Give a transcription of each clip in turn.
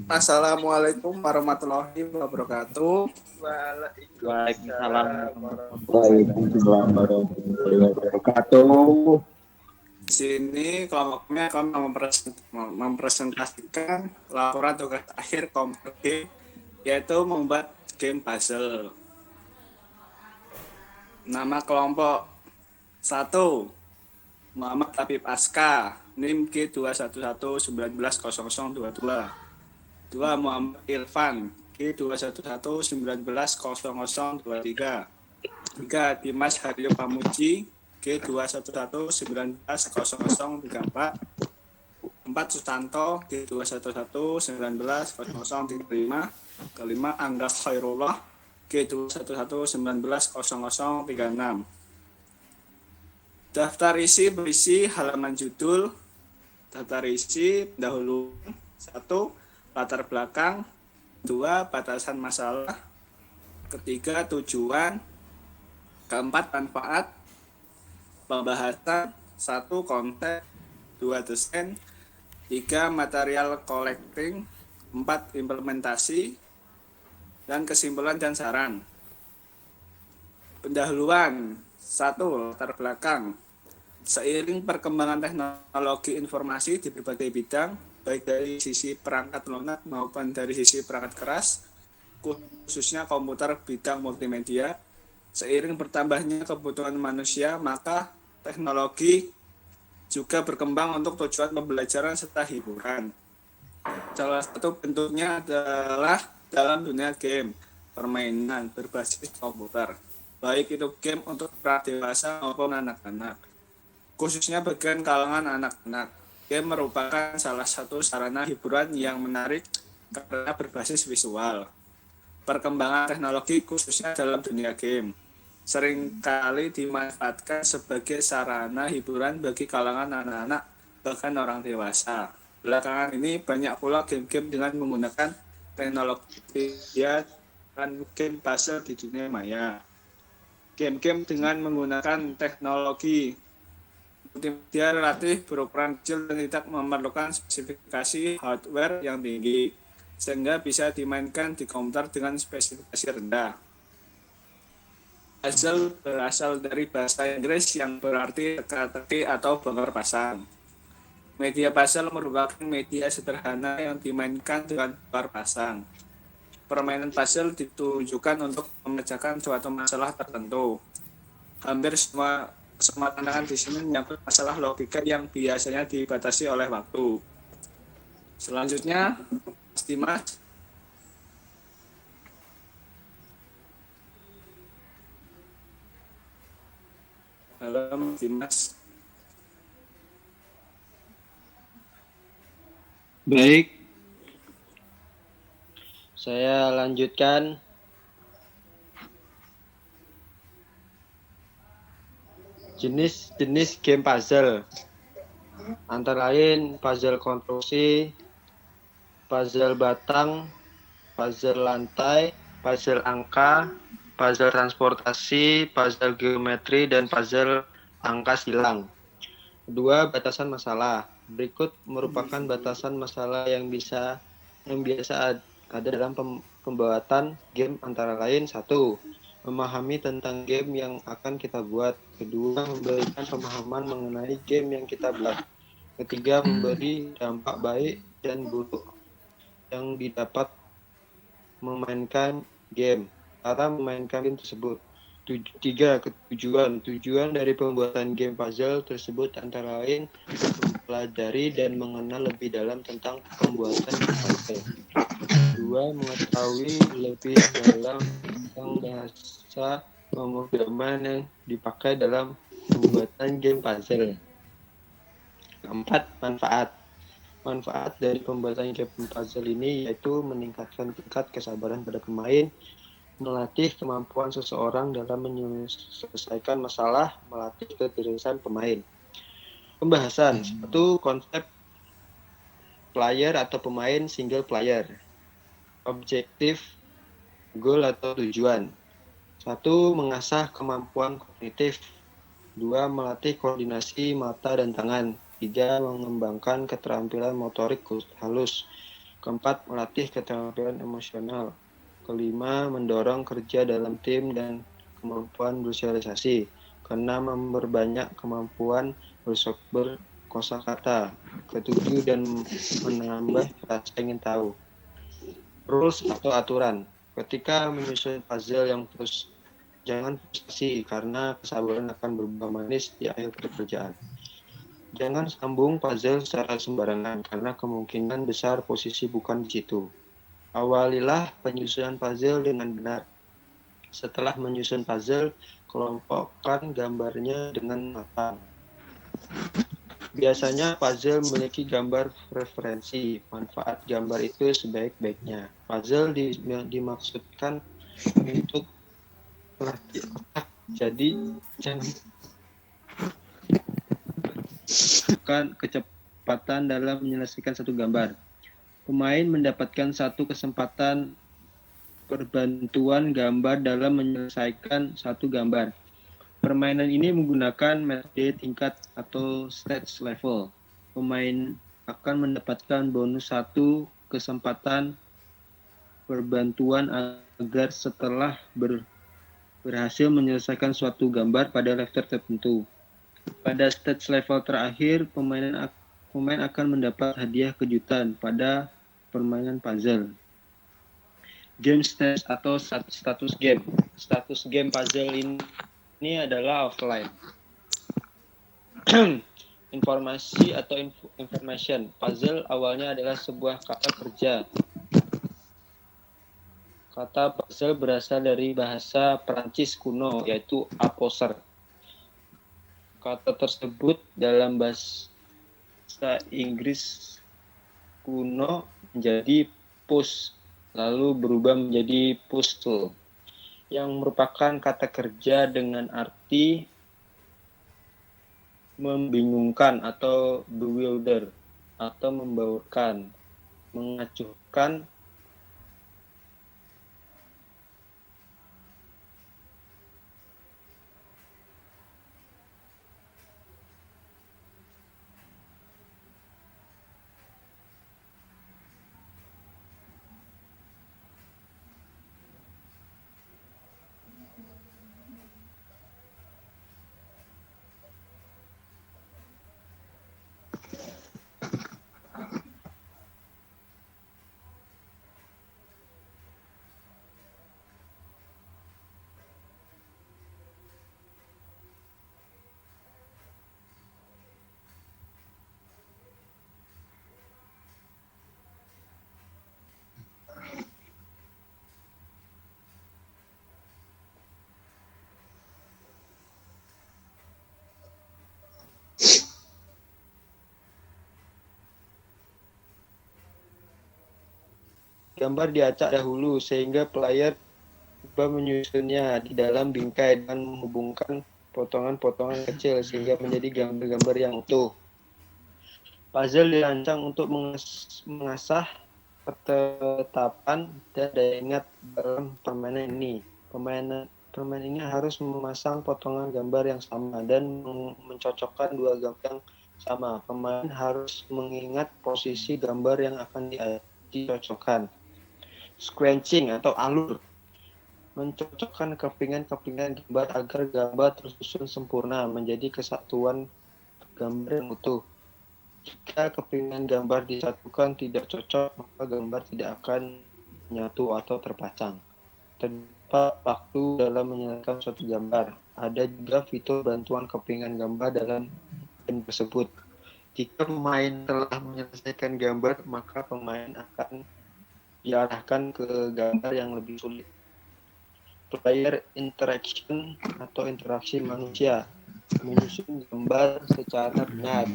Assalamualaikum warahmatullahi wabarakatuh. Waalaikumsalam. Waalaikumsalam warahmatullahi wabarakatuh. Di sini kelompoknya akan mempresentasikan laporan tugas akhir kelompok G, yaitu membuat game puzzle. Nama kelompok 1 Muhammad Habib Aska, NIM G211190022. 2 Muhammad Irfan, G211190023. 3 Dimas Haryo Pamuji, G211190034. 4 Sutanto, G211190035. Kelima Angga Khairullah, G211190036. Daftar isi berisi halaman judul, daftar isi pendahuluan, 1 latar belakang, 2 batasan masalah, ketiga tujuan, keempat manfaat, pembahasan, 1 konteks, 2 desain, 3 material collecting, 4 implementasi, dan kesimpulan dan saran. Pendahuluan, 1 latar belakang. Seiring perkembangan teknologi informasi di berbagai bidang, baik dari sisi perangkat lunak maupun dari sisi perangkat keras, khususnya komputer bidang multimedia, seiring bertambahnya kebutuhan manusia, maka teknologi juga berkembang untuk tujuan pembelajaran serta hiburan. Salah satu bentuknya adalah dalam dunia game, permainan berbasis komputer, baik itu game untuk para dewasa maupun anak-anak. Khususnya bagian kalangan anak-anak, game merupakan salah satu sarana hiburan yang menarik karena berbasis visual. Perkembangan teknologi khususnya dalam dunia game seringkali dimanfaatkan sebagai sarana hiburan bagi kalangan anak-anak bahkan orang dewasa. Belakangan ini banyak pula game-game dengan menggunakan teknologi dan game puzzle di dunia maya. Game-game dengan menggunakan teknologi multimedia relatif berukuran kecil dan tidak memerlukan spesifikasi hardware yang tinggi, sehingga bisa dimainkan di komputer dengan spesifikasi rendah. Puzzle berasal dari bahasa Inggris yang berarti teka-teki atau bongkar pasang. Media puzzle merupakan media sederhana yang dimainkan dengan bongkar pasang. Permainan puzzle ditujukan untuk memecahkan suatu masalah tertentu. Hampir semua tantangan di sini menyangkut masalah logika yang biasanya dibatasi oleh waktu. Selanjutnya, Mas Dimas. Halo, Mas Dimas. Baik. Saya lanjutkan. Jenis-jenis game puzzle. Antara lain puzzle konstruksi, puzzle batang, puzzle lantai, puzzle angka, puzzle transportasi, puzzle geometri, dan puzzle angka silang. Kedua, batasan masalah. Berikut merupakan batasan masalah yang biasa ada dalam pembuatan game, antara lain 1. Memahami tentang game yang akan kita buat. Kedua, memberikan pemahaman mengenai game yang kita buat. Ketiga, memberi dampak baik dan buruk yang didapat memainkan game. Cara memainkan game tersebut. 3. Tujuan dari pembuatan game puzzle tersebut antara lain mempelajari dan mengenal lebih dalam tentang pembuatan game puzzle. 2. Mengetahui lebih dalam tentang bahasa pemrograman yang dipakai dalam pembuatan game puzzle. 4. Manfaat dari pembuatan game puzzle ini yaitu meningkatkan tingkat kesabaran pada pemain, melatih kemampuan seseorang dalam menyelesaikan masalah, melatih kecerdasan pemain. Pembahasan. 1. Konsep player atau pemain single player. Objektif, goal atau tujuan. 1. Mengasah kemampuan kognitif. 2. Melatih koordinasi mata dan tangan. 3. Mengembangkan keterampilan motorik halus. Keempat, melatih keterampilan emosional. Kelima, mendorong kerja dalam tim dan kemampuan bersosialisasi. Keenam, memperbanyak kemampuan berkosakata. Ketujuh, dan menambah rasa ingin tahu. Rules atau aturan. Ketika menyusun puzzle yang terus, jangan frustasi karena kesabaran akan berbuah manis di akhir pekerjaan. Jangan sambung puzzle secara sembarangan karena kemungkinan besar posisi bukan di situ. Awalilah penyusunan puzzle dengan benar. Setelah menyusun puzzle, kelompokkan gambarnya dengan matang. Biasanya puzzle memiliki gambar referensi. Manfaat gambar itu sebaik-baiknya. Puzzle dimaksudkan untuk melatih otak. Jadi jangan kecepatan dalam menyelesaikan satu gambar. Pemain mendapatkan satu kesempatan perbantuan gambar dalam menyelesaikan satu gambar. Permainan ini menggunakan metode tingkat atau stage level. Pemain akan mendapatkan bonus satu kesempatan perbantuan agar setelah berhasil menyelesaikan suatu gambar pada level tertentu. Pada stage level terakhir, pemain akan mendapat hadiah kejutan pada permainan puzzle. Game stage atau status game. Status game puzzle ini adalah offline. Informasi atau information. Puzzle awalnya adalah sebuah kata kerja. Kata puzzle berasal dari bahasa Perancis kuno, yaitu apposer. Kata tersebut dalam bahasa Inggris kuno menjadi push, lalu berubah menjadi puzzle, yang merupakan kata kerja dengan arti membingungkan atau bewilder, atau membaurkan, mengacuhkan, gambar diacak dahulu sehingga player coba menyusunnya di dalam bingkai dan menghubungkan potongan-potongan kecil sehingga menjadi gambar-gambar yang utuh. Puzzle dirancang untuk mengasah ketetapan dan daya ingat dalam permainan ini. Permainan ini harus memasang potongan gambar yang sama dan mencocokkan dua gambar yang sama. Pemain harus mengingat posisi gambar yang akan dicocokkan. Sequencing atau alur, mencocokkan kepingan-kepingan gambar agar gambar tersusun sempurna menjadi kesatuan gambar yang utuh. Jika kepingan gambar disatukan tidak cocok, maka gambar tidak akan menyatu atau terpasang. Terdapat waktu dalam menyelesaikan suatu gambar. Ada juga fitur bantuan kepingan gambar dalam game tersebut. Jika pemain telah menyelesaikan gambar, maka pemain akan diarahkan ke gambar yang lebih sulit. Player interaction atau interaksi manusia, menyusun gambar secara benar.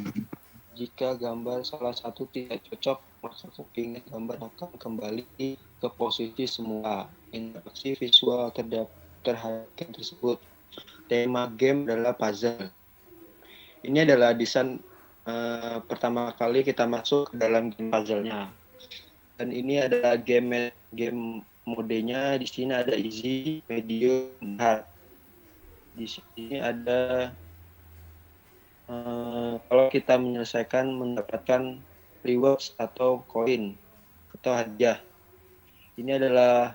Jika gambar salah satu tidak cocok, maka kepingan gambar akan kembali ke posisi semula. Interaksi visual terhadap game tersebut. Tema game adalah puzzle. Ini adalah desain pertama kali kita masuk ke dalam game puzzle-nya. Dan ini adalah game modenya. Di sini ada easy, medium, hard. Di sini ada kalau kita menyelesaikan mendapatkan rewards atau koin. atau hadiah. Ini adalah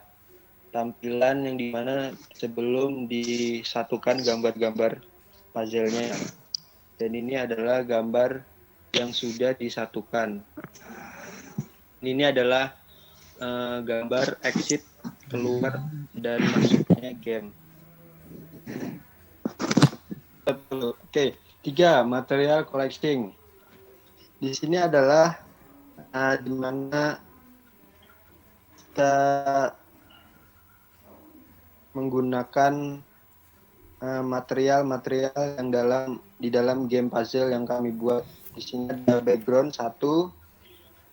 tampilan yang dimana sebelum disatukan gambar-gambar puzzle-nya. Dan ini adalah gambar yang sudah disatukan. Ini adalah gambar exit keluar dan masuknya game. Oke, 3 material collecting. Di sini adalah di mana kita menggunakan material-material yang di dalam game puzzle yang kami buat. Di sini ada background 1,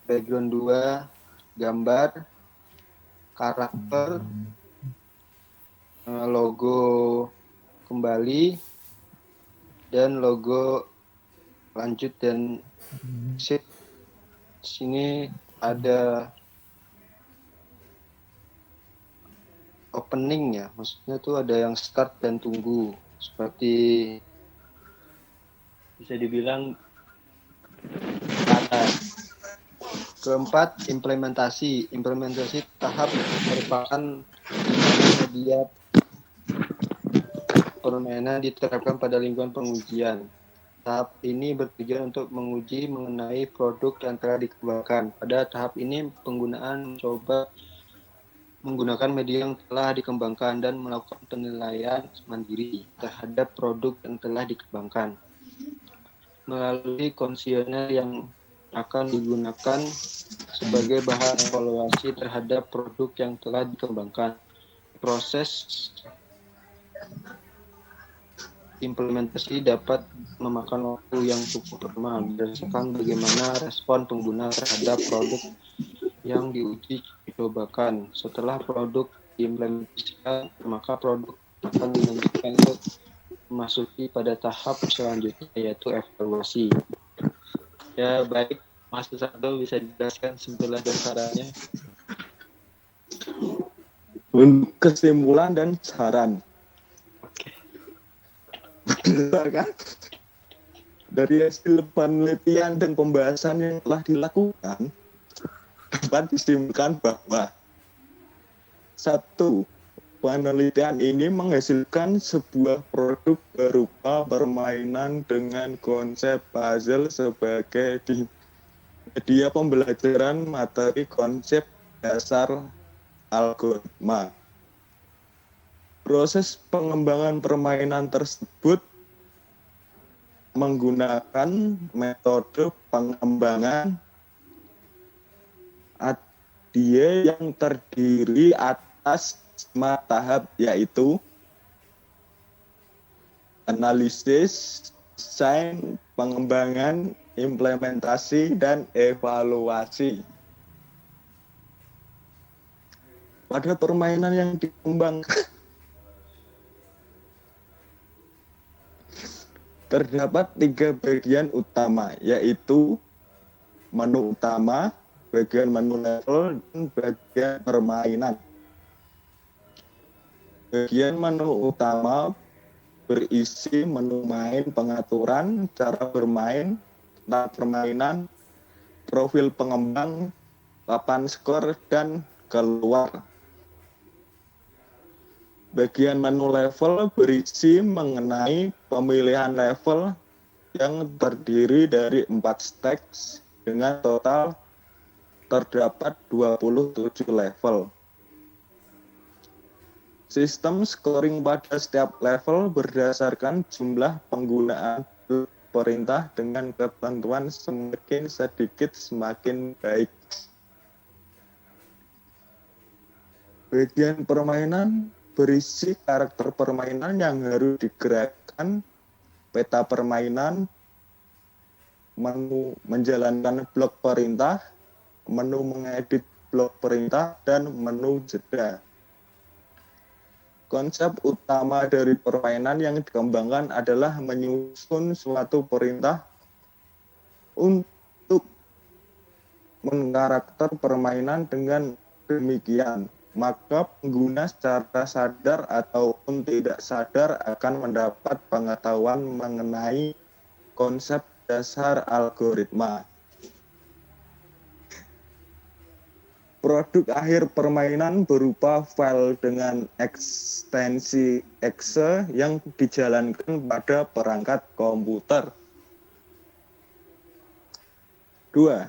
background 2, gambar, karakter, logo kembali, dan logo lanjut dan exit. Di sini ada opening ya, maksudnya tuh ada yang start dan tunggu, seperti bisa dibilang kata. Keempat, implementasi tahap merupakan media permainan diterapkan pada lingkungan pengujian. Tahap ini bertujuan untuk menguji mengenai produk yang telah dikembangkan. Pada tahap ini penggunaan mencoba menggunakan media yang telah dikembangkan dan melakukan penilaian mandiri terhadap produk yang telah dikembangkan melalui kuesioner yang akan digunakan sebagai bahan evaluasi terhadap produk yang telah dikembangkan. Proses implementasi dapat memakan waktu yang cukup lama berdasarkan bagaimana respon pengguna terhadap produk yang dicobakan. Setelah produk diimplementasikan, maka produk akan dilanjutkan untuk memasuki pada tahap selanjutnya, yaitu evaluasi. Ya, baik, Mas Susardo bisa dijelaskan kesimpulan dan sarannya. Untuk kesimpulan dan saran. Kan? Dari hasil penelitian dan pembahasan yang telah dilakukan, dapat disimpulkan bahwa 1. Penelitian ini menghasilkan sebuah produk berupa permainan dengan konsep puzzle sebagai media pembelajaran materi konsep dasar algoritma. Proses pengembangan permainan tersebut menggunakan metode pengembangan ADIE yang terdiri atas 5 tahap, yaitu analisis, desain, pengembangan, implementasi, dan evaluasi. Pada permainan yang dikembangkan terdapat 3 bagian utama, yaitu menu utama, bagian menu level, dan bagian permainan. Bagian menu utama berisi menu main, pengaturan, cara bermain, tahap permainan, profil pengembang, papan skor, dan keluar. Bagian menu level berisi mengenai pemilihan level yang terdiri dari 4 stage dengan total terdapat 27 level. Sistem scoring pada setiap level berdasarkan jumlah penggunaan perintah dengan ketentuan semakin sedikit semakin baik. Bagian permainan berisi karakter permainan yang harus digerakkan, peta permainan, menu menjalankan blok perintah, menu mengedit blok perintah, dan menu jeda. Konsep utama dari permainan yang dikembangkan adalah menyusun suatu perintah untuk mengkarakter permainan. Dengan demikian, maka pengguna secara sadar ataupun tidak sadar akan mendapat pengetahuan mengenai konsep dasar algoritma. Produk akhir permainan berupa file dengan ekstensi exe yang dijalankan pada perangkat komputer. 2.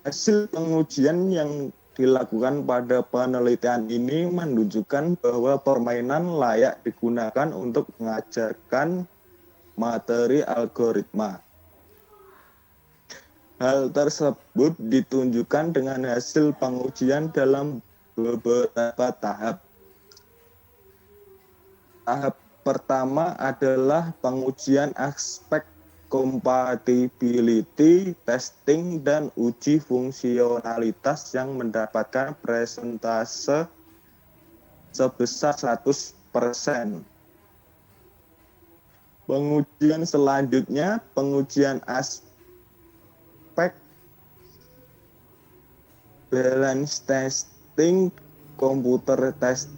Hasil pengujian yang dilakukan pada penelitian ini menunjukkan bahwa permainan layak digunakan untuk mengajarkan materi algoritma. Hal tersebut ditunjukkan dengan hasil pengujian dalam beberapa tahap. Tahap pertama adalah pengujian aspek compatibility testing dan uji fungsionalitas yang mendapatkan persentase sebesar 100%. Pengujian selanjutnya, pengujian aspek balance testing, computer testing,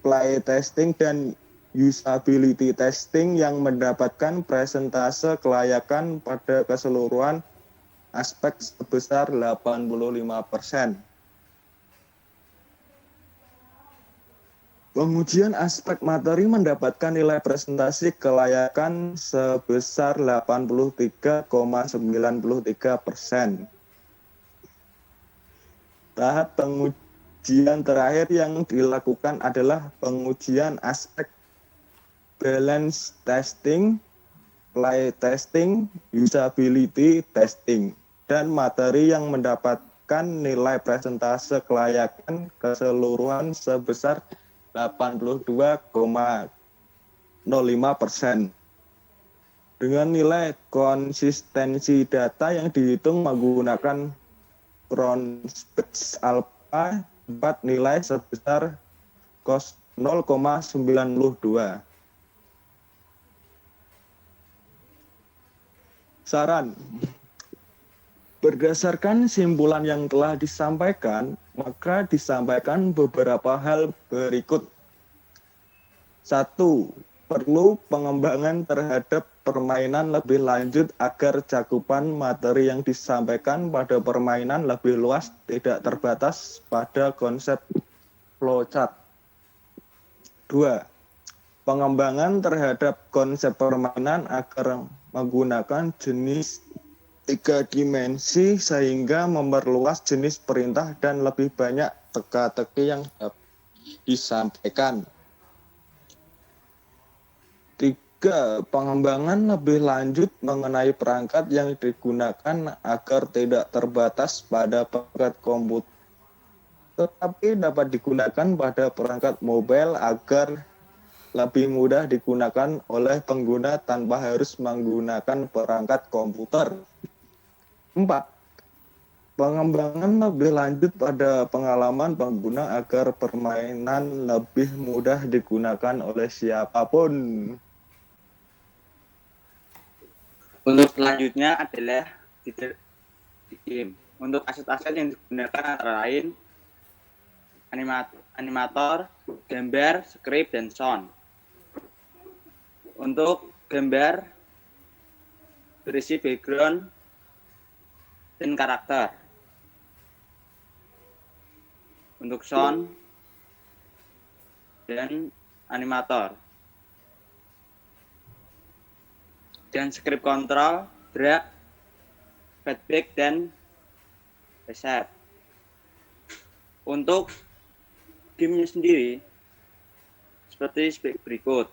play testing, dan usability testing yang mendapatkan persentase kelayakan pada keseluruhan aspek sebesar 85%. Pengujian aspek materi mendapatkan nilai presentasi kelayakan sebesar 83,93%. Tahap pengujian terakhir yang dilakukan adalah pengujian aspek balance testing, play testing, usability testing, dan materi yang mendapatkan nilai presentase kelayakan keseluruhan sebesar 82,05%. Dengan nilai konsistensi data yang dihitung menggunakan Cronspach alpha dapat nilai sebesar 0,92. Saran. Berdasarkan simpulan yang telah disampaikan, maka disampaikan beberapa hal berikut. 1. Perlu pengembangan terhadap permainan lebih lanjut agar cakupan materi yang disampaikan pada permainan lebih luas, tidak terbatas pada konsep flowchart. 2. Pengembangan terhadap konsep permainan agar menggunakan jenis 3 dimensi sehingga memperluas jenis perintah dan lebih banyak teka-teki yang disampaikan. 3. Pengembangan lebih lanjut mengenai perangkat yang digunakan agar tidak terbatas pada perangkat komputer, tetapi dapat digunakan pada perangkat mobile agar lebih mudah digunakan oleh pengguna tanpa harus menggunakan perangkat komputer. 4. Pengembangan lebih lanjut pada pengalaman pengguna agar permainan lebih mudah digunakan oleh siapapun. Untuk selanjutnya adalah di game. Untuk aset-aset yang digunakan antara lain animator, gambar, script, dan sound. Untuk gambar berisi background dan karakter. Untuk sound dan animator. Dan script control, drag, feedback, dan reset. Untuk gamenya sendiri seperti berikut.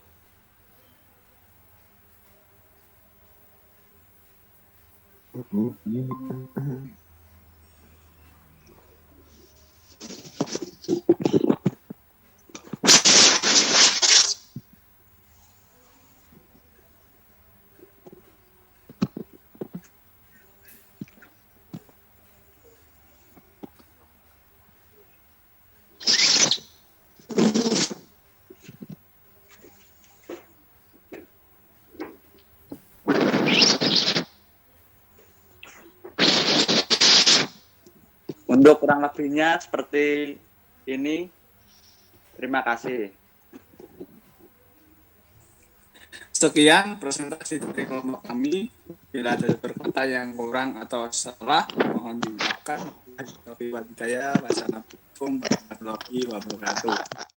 Untuk kurang lebihnya seperti ini. Terima kasih. Sekian presentasi dari kelompok kami. Bila ada berkata yang kurang atau salah, mohon dimaafkan. Wassalamualaikum warahmatullahi wabarakatuh.